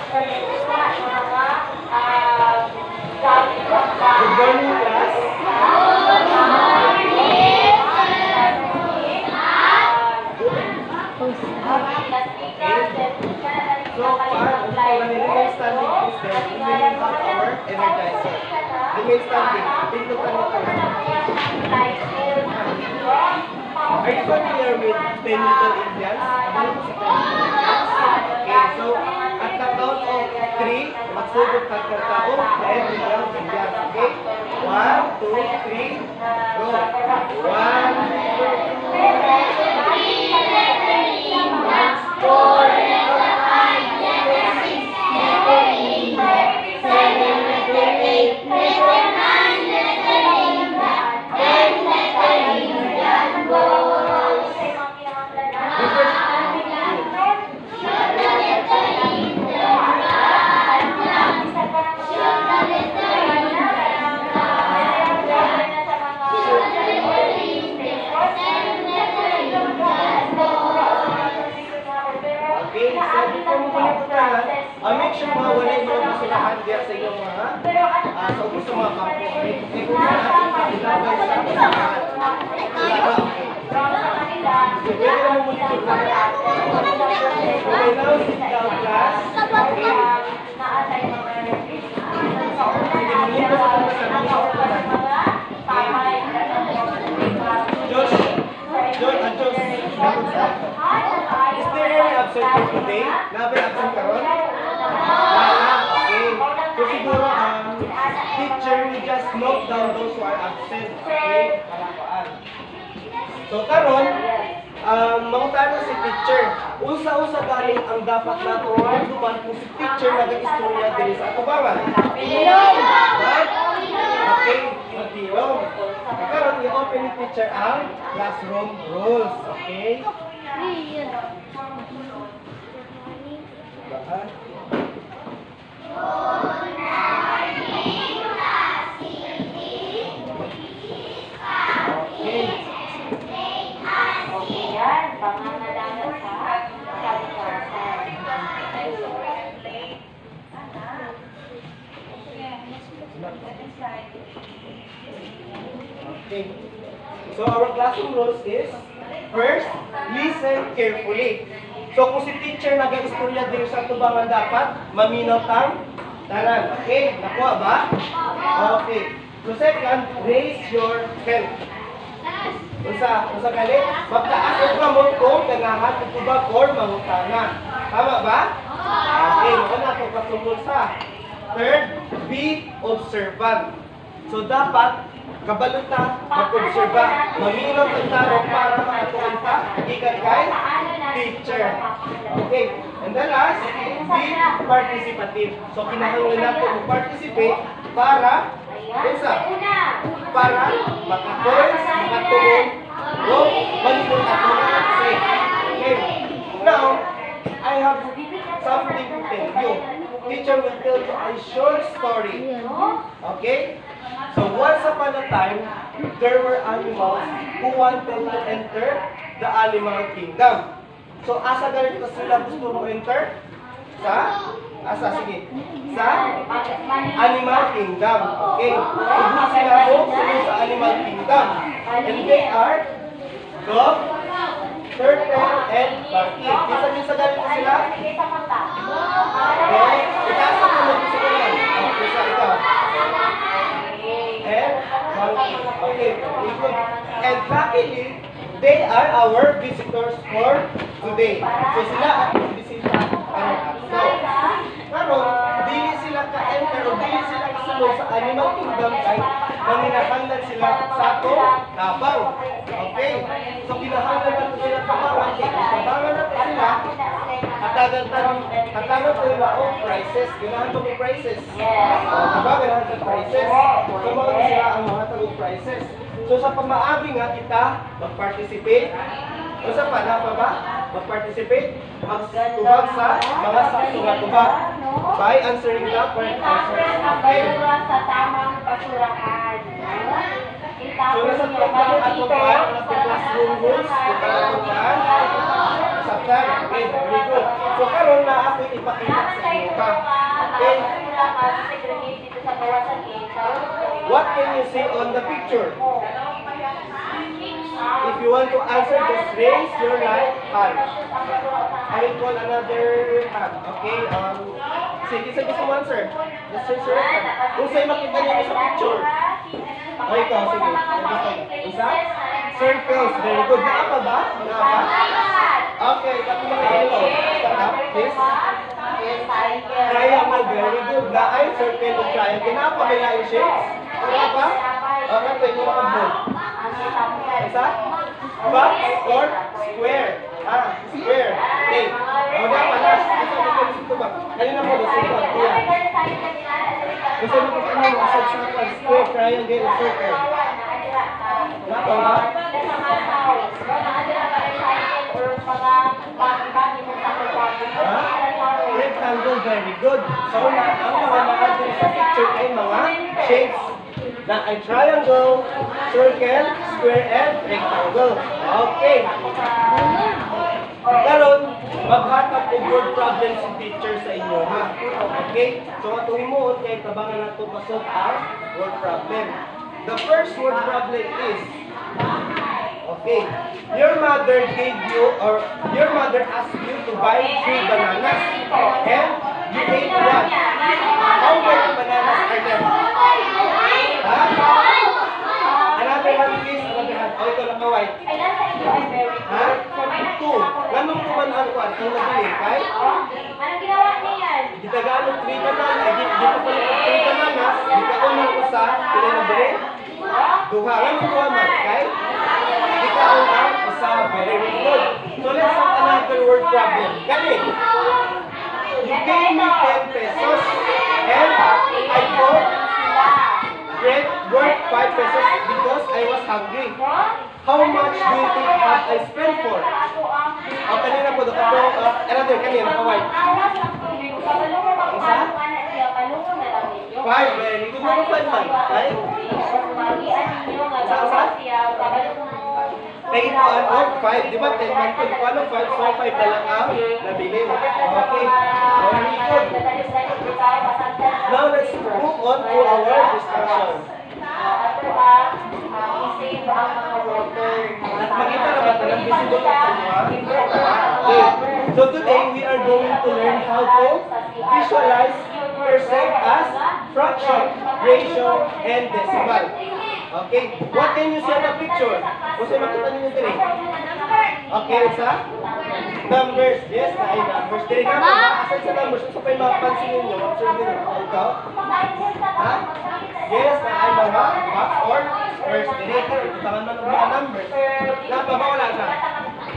Good morning, class. So, when you remain standing is the remaining half hour energizer. Remain standing. Pindutan mo ka lang. Are you familiar with 10 Little Indians? Ano po sa 10 Little Indians? Okay, so at the count of 3, magsugod ka tao, 10 Little Indians. Okay? 1, 2, 3, go! 1, make sure mga wala yung mga masulahan diya sa inyong mga sa ubos sa mga kampo. Okay, kung natin ilagay sa masulahan. Pwede na mo muli ito lahat. Okay, now sit down class. Okay. Sige, muli ko sa Josh, is there any absent for today? Nabe absent ka ron? Okay. So siguro teacher will just note down those who are absent. Okay? So karon, mangutana si teacher. Unsa-unsa galing ang dapat nato duman kung si teacher nag-istorya diri sa atubangan? Okay, matiyong. Karon i-open ni teacher ang classroom rules. Okay? Okay. So our classroom rules is, first, listen carefully. So kung si teacher nag-istorya din sa tubangan dapat, maminaw tang tanan. Okay? Nakuha ba? Okay. So second, raise your hand. Unsa gali? Magtaas og kamot kung ganahan utubag or mangutana. Tama ba? Okay, mo na to pasungkol sa. Third, be observant. So dapat kabaluta, mag-obserba, maminaw ang tarong para makatuon ka, ikan kay teacher. Okay, and the last, be participative. So kinahanglan nato mag-participate para para makatuon, makatuon, o malimot ako say. Okay, now, I have something to tell you. Teacher will tell you a short story. Okay? So once upon a time, there were animals who wanted to enter the animal kingdom. So asa ganito sila gusto mo enter? Sige. Sa animal kingdom. Okay? So sila mo sa animal kingdom. And they are dog, turtle, and monkey. Isa ganito sila? Okay? Itaas ako mo gusto ko lang. Isa ikaw. And monkey. Okay, very good. And luckily, they are our visitors for today. So sila ang bisita ang so, karon dili sila ka-enter o dili sila kasulod sa animal kingdom kay nanginahanglan sila sa ato tabang. Okay? So kinahanglan nato sila tabangan kay tabangan nato sila hatagan sila o prizes. Ganahan to mo prizes. Diba? Ganahan to prizes. So mga sila ang mga tagong prizes. So sa pamaagi nga kita mag-participate. O sa pa ba? Mag-participate, magtubag sa mga sakto nga tubag by answering the correct answers. Okay? So nasa tubag at tubag, nasa classroom rules, tubag, saktan. Okay, very good. So karon na ako ipakita sa inyo ka. Okay? What can you say on the picture? If you want to answer, just raise your right hand. I will call another hand. Okay? Sige, gusto mo answer. Just raise your right hand. Kung sa'yo makita niyo sa picture. Okay, ikaw. Sige. Isa? Circles. Very good. Naapa ba? Naapa? Okay. Tapos mga ito. Stand up, please. Triangle. Very good. Naay, circle o triangle. Naapa ba yung shapes? Naapa? Okay, ito yung makabog. Isa? Box or square? Square. Okay. O, naapa. Last. Ito ba? Kanina mo. Gusto mo kung ano yung square, triangle, or circle? Naapa ba? Rectangle, very good. So, ang mga natin sa picture ay mga shapes na ay triangle, circle, square, and rectangle. Okay. Karon, maghatap og word problem si teacher sa inyo, ha? Okay? So, atuhin mo kay tabangan nato pasok ang word problem. The first word problem is, okay, your mother gave you, or your mother asked you to buy 3 bananas, and you ate 1. How many bananas are there? Ha? Another one, please. Another one. O, ito lang kaway. Ha? 2. Ganun ko man ang kwan? Ang nabili, kay? Anong ginawa niyan? Di Tagalog 3 bananas. Di ko pala 3 bananas. Di ka unang usa. Pila nabili? Duha. Ganun ko man, kay? Di ka unang usa. Very good. So let's have another word problem. Galing. You gave me 10 pesos and I bought bread worth 5 pesos because I was hungry. How much do you think have I spent for? Kanina po, another, kanina, kaway. Isa? 5, very good. Ano 5 man? Ay? Take on 5, di ba? 10 man po. Paano 5? So 5 na lang ang nabili. Okay. Very good. Now let's move on to our discussion. At makita na ba talang visible sa inyo? Okay. So today we are going to learn how to visualize percent as fraction, ratio, and decimal. Okay. What can you see on the picture? Kasi makita niyo dito. Okay, isa? Numbers. Yes, ay numbers. Dili ka ba? Asan sa numbers? Kung sa pa yung mapansin ninyo, observe nyo. Ikaw? Ha? Yes, ay mga box or squares. Dili ka. Itatangan man ng mga numbers. Napa ba wala siya?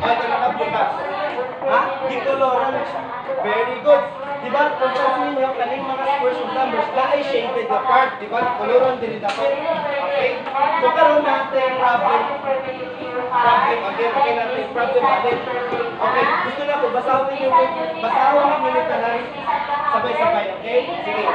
O, ito nakabukas. Ha? Di-coloran siya. Very good. Diba, kung pansin ninyo, kaning mga squares of numbers na ay shaded na part. Diba? Coloran din dapat. Okay? So, karoon natin problem. Okay natin. Problem natin. Okay, gusto na po, basahon ninyo yung tanan. Sabay-sabay, okay? Sige.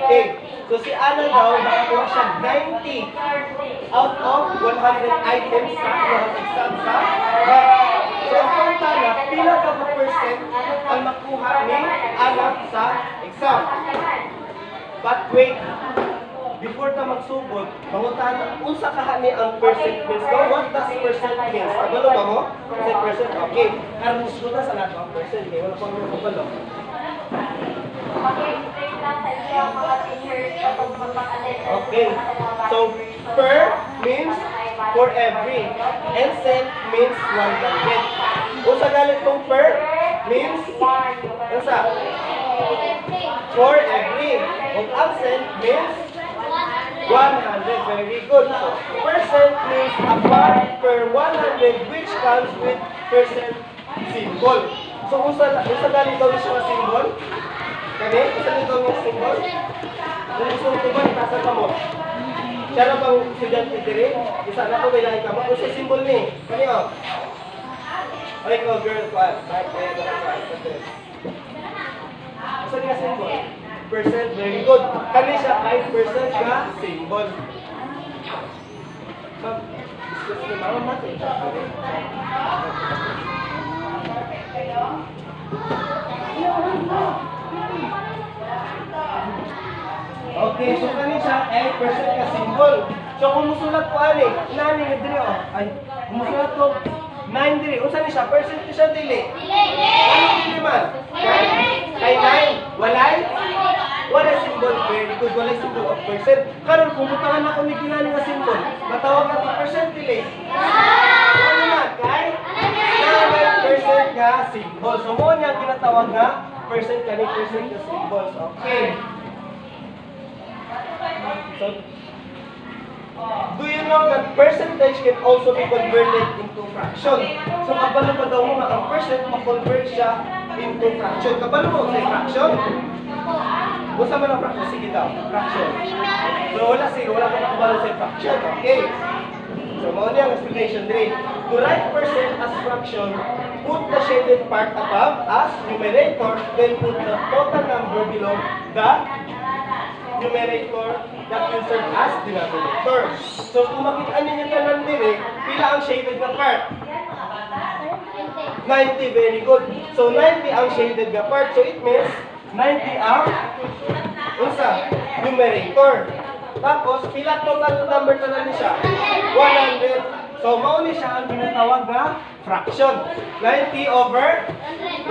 Okay, so si Ana daw, nakakuha siya 90 out of 100 items sa exam sa So, ang punta na, pila ka ba percent ang nakuha ni Ana sa exam? But wait, before ta magsugod, manguntahan na unsa kaha ni ang percent means. No? What does percent means? Kabalo ba mo? Percent, okay. Karon suda sa nato ang percent, wala pa mo kabalo. Okay. So, per means for every. And cent means 100. Kung sa galit kong per means, ano sa? For every. Kung ang cent means 100. Very good. So, percent means a part per 100 which comes with percent symbol. So, kung sa galit daw siya symbol, kami, kung sa galit daw yung symbol, kung gusto mo ba, itasan ka mo. Siya na bang estudyante diri? Isa na po bilang ka mo. Kung sa symbol ni, kanyo. Ay ko, girl, kuan. Right, kaya na kuan. Gusto niya symbol. Very good. Kani siya kay percent nga symbol. Ma'am, discuss ni mama natin. Okay, so kani siya ay percent nga symbol. So kung musulat ko ani, nani nga diri oh. Ay, kung musulat ko 9 diri. Unsa ni siya? Percent ni siya dili. Ano dili man? Kay 9, walay? Walay symbol. Very good. Walay symbol of percent. Karon kung butangan ako ni kinani nga symbol, matawag natin percent dili. Ano man? Kay 9% nga symbol. So mo niya ginatawag nga percent kani percent nga symbols. Okay. So, do you know that percentage can also be converted into fraction? So, kabalo ba daw mo nga ang percent ma-convert siya into fraction? Kabalo mo sa fraction? Busa man ang fraction? Sige daw, fraction. So, wala ka nakabalo sa fraction. Okay. So, mauna ang explanation 3. To write percent as fraction, put the shaded part above as numerator, then put the total number below the numerator that will serve as denominator. So, kung makita ninyo tanan dire, pila ang shaded na part? 90, very good. So, 90 ang shaded na part. So, it means 90 ang unsa? Numerator. Tapos, pila total number tanan ni siya? 100. So, mauni siya ang ginatawag na fraction. 90 over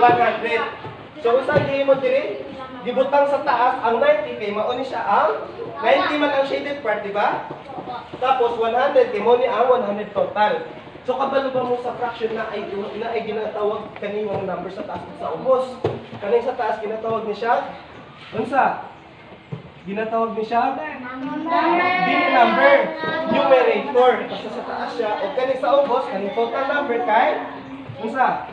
100. So, unsa ang mo dire? Gibutang sa taas ang 90 kay mauni siya ang 90 man ang shaded part, di ba? Tapos 100 kay mauni ang 100 total. So kabalo ba mo sa fraction na ay ginatawag kaning number sa taas sa ubos? Kaning sa taas ginatawag ni siya unsa? Ginatawag ni siya dili number, numerator. Kasi sa taas siya o kaning sa ubos kaning total number kay unsa?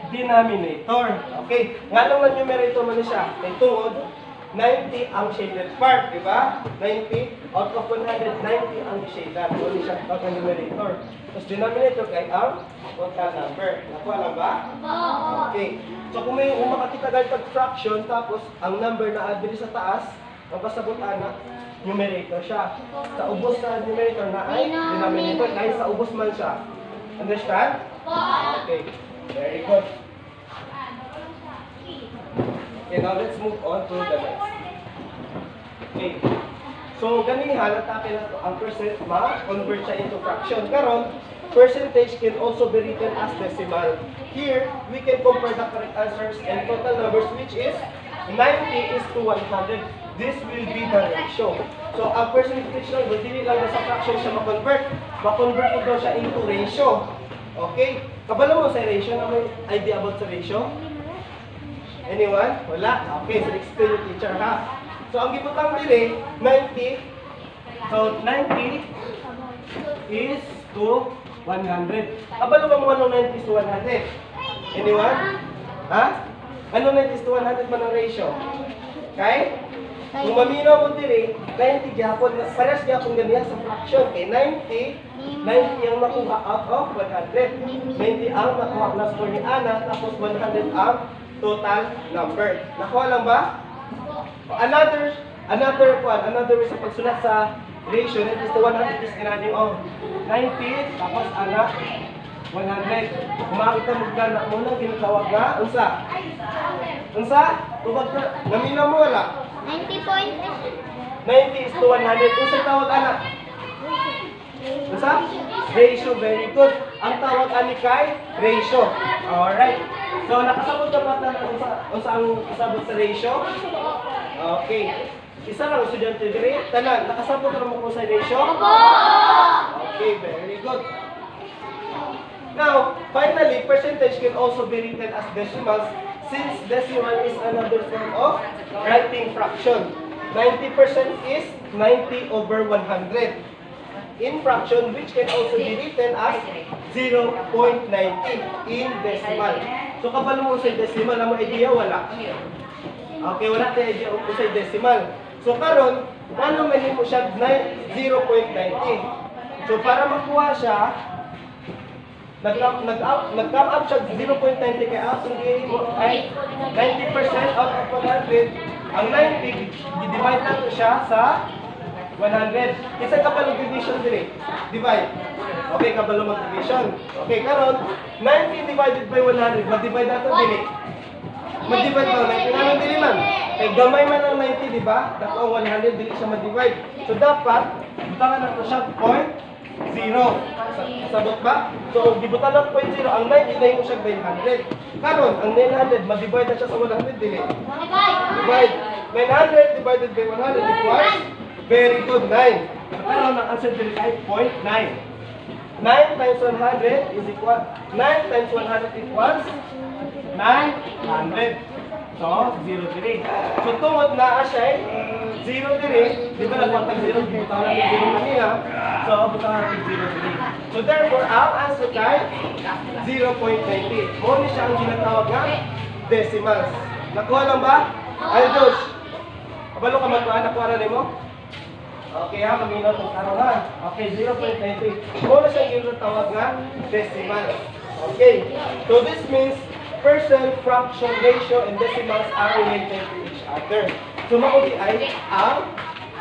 Denominator. Okay. Nga lang ang numerator man siya. Kay tungod, 90 ang shaded part, di ba? 90 out of 100, 90 ang shaded. So, siya ang numerator. Tapos denominator kay ang total number. Nakuha lang ba? Okay. So, kung may makatitagal tag fraction, tapos ang number na adili sa taas, ang pasabutan na numerator siya. Sa ubos sa numerator na ay denominator. Dahil sa ubos man siya. Understand? Okay. Very good. Okay, now let's move on to the next. Okay. So, ganihan, natake na ang percent, ma-convert siya into fraction. Karon, percentage can also be written as decimal. Here, we can compare the correct answers and total numbers, which is 90 is to 100. This will be the ratio. So, ang percentage number, dili lang sa fraction siya ma-convert. Ma-convert ko daw siya into ratio. Okay? Kabalo mo sa ratio na may idea about sa ratio? Anyone? Wala? Okay, so explain yung teacher ha. So ang gibutang dili, 90. So 90 is to 100. Kabalo ba mo anong 90 is to 100? Anyone? Ha? Anong 90 is to 100 man ang ratio? Okay? Kung maminaw mo diri, 90 gyapon, parehas gyapon ganiya sa fraction. Kay 90 ang nakuha out of 100. 90 ang nakuha plus 4 ni Ana, tapos 100 ang total number. Nakuha lang ba? Another way sa pagsulat sa ratio, that is to 100 is kinading of 90, tapos Ana, 100. Kung makita mo gana muna, ginatawag na, unsa? Unsa? Tubag na, naminaw mo wala? 90 is to 100. Unsa tawag ana? Unsa? Ratio, very good. Ang tawag ani kay ratio. Alright. So nakasabot ka ba na unsa ang kasabot sa ratio? Okay. Isa lang estudyante dire, tanan nakasabot ra mo ko sa ratio? Okay, very good. Now, finally, percentage can also be written as decimals since decimal is another form of writing fraction. 90% is 90 over 100. In fraction, which can also be written as 0.90 in decimal. So, kabalo mo sa decimal, na mo idea, wala. Okay, wala tayo idea kung sa decimal. So, karon, paano mo siya 0.90? So, para makuha siya, nag-come up siya 0.90 kaya ang sundiin mo ay 90% out of 100. Ang 90, i-divide natin siya sa 100. Isa kabalong division din divide. Okay, kabalong mag-division. Okay, karon 90 divided by 100. Mag-divide natin din mag-divide ba? 90 naman dili man. Kaya gamay man ang 90, di ba? Dapat ang 100 dili siya mag-divide. So dapat, butangan natin siya 0. Sabot ba? So, gibutan ng 0. Ang 90 dahil mo siya 900. Karon, ang 900, mag-divide na siya sa 100 dili. Divide. 900 divided by 100 equals very good, 9. Karon, ang answer dili ay 0.9. 9 times 100 is equal 9 times 100 equals 900. So, 0 diri. So, tungod na siya 0 diri, di ba nagpatag 0, butaw natin 0 kanina. So, butaw natin 0 diri. So, therefore, ang answer kay 0.90. Mo ni siya ang ginatawag nga decimals. Nakuha lang ba? Ay, Josh. Kabalo ka magkuha, nakuha na mo? Okay ha, maminaw itong karo ha. Okay, 0.90. Mo na siya ang ginatawag nga decimals. Okay. So, this means percent, fraction, ratio, and decimals are related to each other. So, mauli ay ang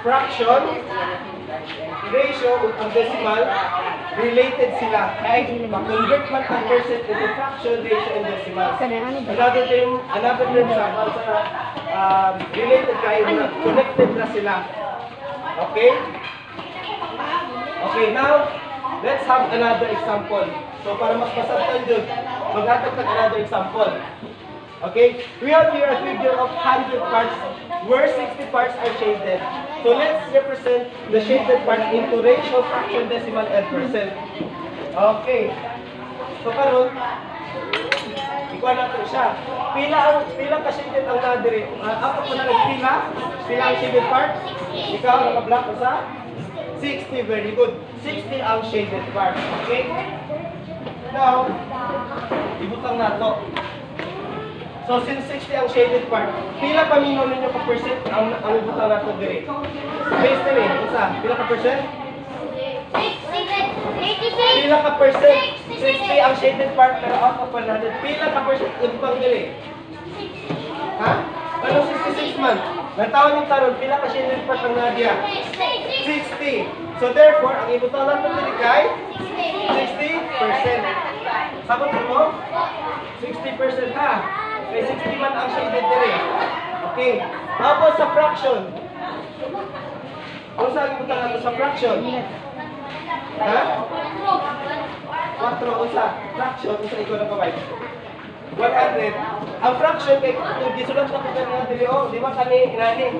fraction, ratio, ug ang decimal, related sila. Kaya, mag-convert man ang percent into fraction, ratio, and decimals. Another term sa related kayo na connected na sila. Okay? Okay, now, let's have another example. So, para mas masabtan dun, maghatag ng another example. Okay? We have here a figure of 100 parts where 60 parts are shaded. So, let's represent the shaded part into ratio, fraction, decimal, and percent. Okay. So, karon, ikuha natin siya. Pila ka shaded ang nadiri. Ako po na nagpila. Pila ang shaded part. Ikaw, nakablock ko sa 60. Very good. 60 ang shaded part. Okay? Now, ibutang na to. So, since 60 ang shaded part, pila pa minaw ninyo ka percent ang ibutang na to dire? Base na rin, isa. Pila ka percent? 86. Pila ka percent? 60 ang shaded part, pero out of 100. Pila ka percent ibutang dire? Ha? Ano 66 man? Natawag yung taron, pila ka shaded part ang Nadia? 60. So, therefore, ang ibutang na to dire kay 60%. Sabot mo? 60% ha? Kaya 60 man ang shaded dire. Okay. Tapos sa fraction. Kung saan ibutang natin sa fraction? Ha? 4 usa. Fraction, usa ikaw na kamay. 100. Ang fraction kay kung gisulat na ko kanina dire oh, di ba kani inani?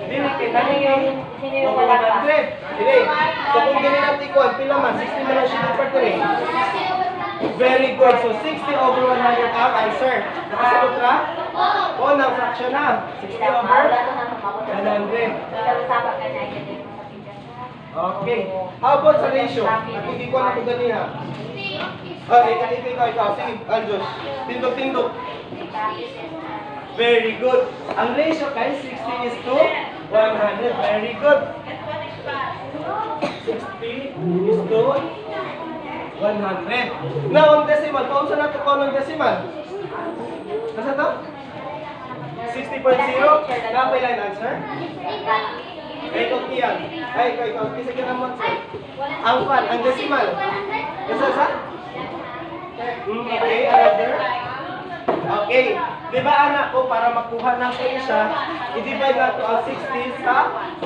Dili kay nani yung over 100. Dili. So kung dili natin ikuan pila man 60 man ang shaded part dire. Very good. So 60 over 100 ang answer. Nakasagot ra? Oo, ng fraction na. 60 over 100. Okay. How about sa ratio? Hindi ko na ito ganiha. Ikaw. Sige, Anjos. Tindok. Very good. Ang ratio kay 60 is to 100. Very good. 60 is to 100. Now, ang decimal. Paano sa natin ko ng decimal? Nasa to? 60.0. Napay line answer? Ay, ikaw kiyan. Ay, ikaw. Kisa ka naman sir. Ang pan, ang decimal. Nasa sa? Okay, another. Okay. Diba anak ko, para makuha natin siya, i-divide natin ang 60 sa 100. 60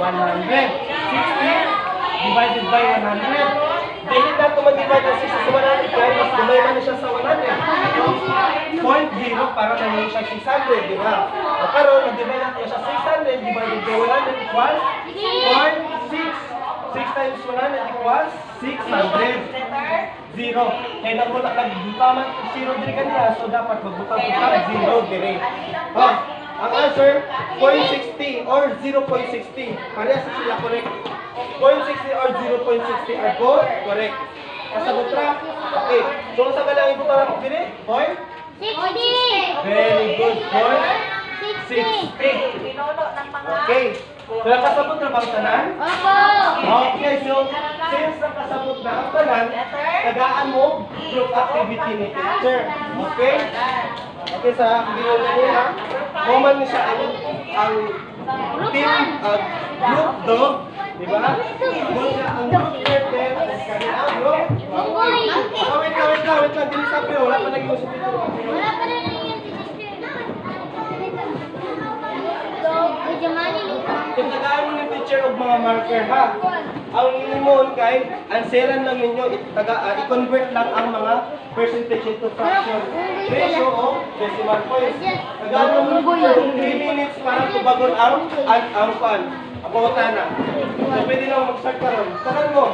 divided by 100. Dahil natin mag-divide ang 60 sa 100, kaya mas dumay na siya sa 100. 0.0 para naman siya 600, di ba? O karoon, mag-divide natin siya 600 divided by 100 equals 0.6. 6 times 100 equals 600. 0. Kaya nagbuta man 0 din kanina, so dapat magbuta ko sa 0 din. Oh, ang answer, 0.60 or 0.60. Parehas sila correct. 0.60 or 0.60 are both correct. Kasagot ra? Okay. So, sa galang ibuta natin din eh? 60. Very good. 60. 60. Okay. Kaya kasabot na bang tanan? Opo. Okay, so since nakasabot na ang tanan, tagaan mo group activity ni teacher. Okay? Okay, sa video niya, moment niya siya ang team, group dog, di ba? Moment siya ang group turtle, at kanina ang group monkey. Wait lang, dili sa piyo, wala pa nag-iusap dito. Wala pa rin yung Kung tagaan mo ng teacher og mga marker ha. Ang ilimon kay anseran lang ninyo i-convert lang ang mga percentage into fraction. Ratio o decimal points. Tagaan mo 3 minutes para tubagon ang pan. Ang pangutana. So pwede lang mag-start karon. Tagan mo.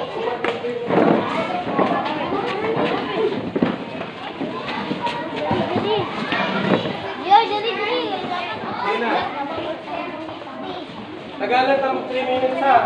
Sige na. Tagalan ang 3 minutes ha.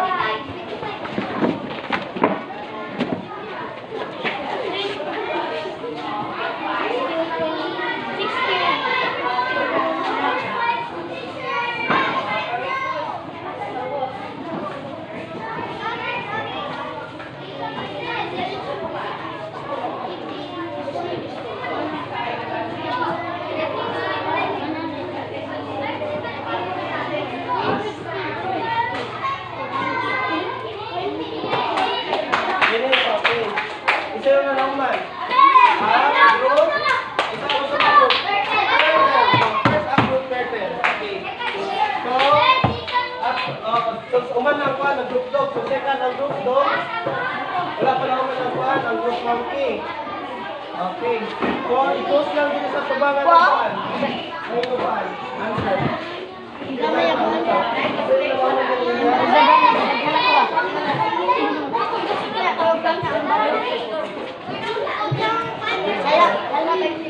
Isa na lang man. Group. Isa ko sa group. First ang group turtle. Okay. So, uman lang pa ang group dog. So, second ang group dog. Wala pa lang uman lang pa ang group monkey. Okay. So, i-post lang dito sa tubangan ng pan. Ano yung pan? Answer. Gamay ako.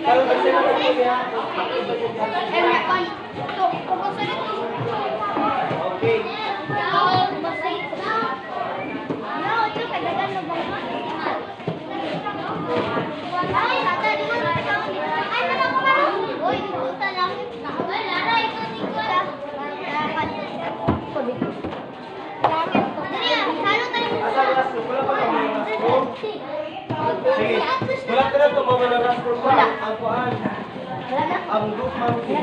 Kalau bersih lagi ya. Oke. Asal rasul, wala pa kamu rasul. Sige, wala ka na tumawa ng rasul pa. Ang kuhan. Ang group monkey.